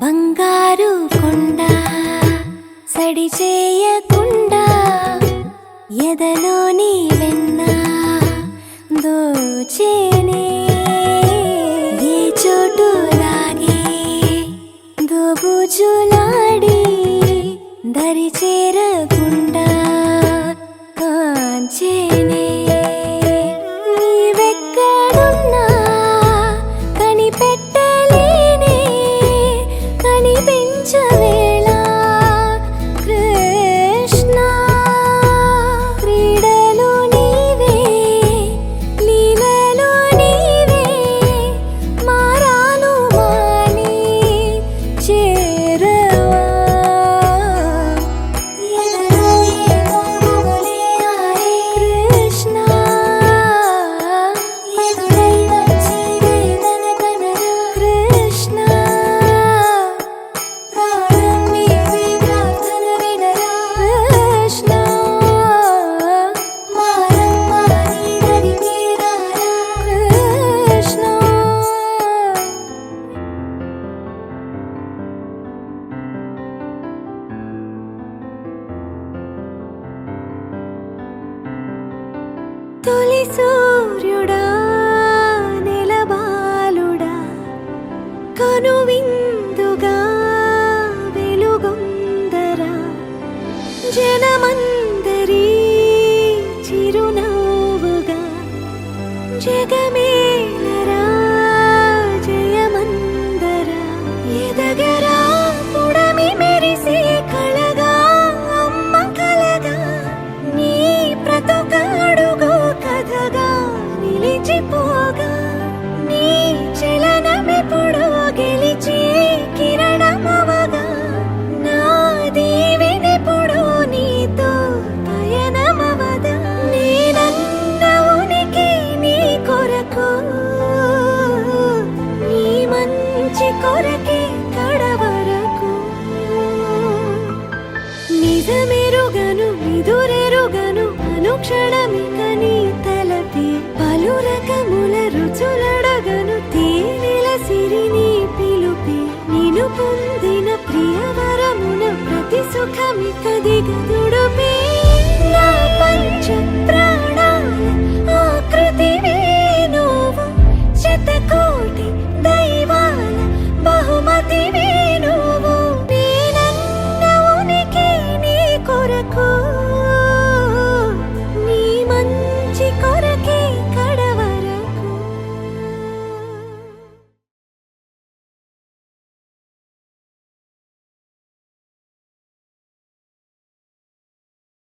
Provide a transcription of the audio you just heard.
బంగారు కొండ సడి చేయకుండా ఎదలోని వెన్న దోచేనే ఏ చోటు లాగే దోబుజులాడి దరి చేరకుండా కాంచేనే నీవెక్కడున్నా కనిపెట్టలేనే కనిపించవేళ కృష్ణ క్రీడలు నీవే లీలలు నీవే మారాను మాని చేరవా ఎదలో ఏదో మొగలే ఆరే కృష్ణ ఎదురై వచ్చి వేదన కనరా కృష్ణ ప్రాణం నీవే ప్రార్థన వినరా కృష్ణ మారమ్మ నీ దరికి రారా కృష్ణ. తొలి సూర్యుడా నెలబాలుడా కనువిందుగా వెలుగొందరా జనమందరి చిరునవ్వుగా జగమేలరా జయమందరా ఎదగరా పుడమి మెరిసే కళగా అమ్మ కలగా నీ బ్రతుకాడుగో కథగా నిలిచిపోగా నీ చలనమెప్పుడు గెలిచి కిరణమవగా నా దీవెనెప్పుడు నీతో పయనమవదా నేనన్న ఉనికి నీ కొరకు నీ మంచి కొరకే కడవరకు నిజమెరుగను నిదురెరుగను అనుక్షణమిక నీ తలపి పలు రకముల రుచులడగను తేనెల సిరి నీ పిలుపి నిను పొందిన ప్రియవరమున ప్రతి సుఖమిక దిగదు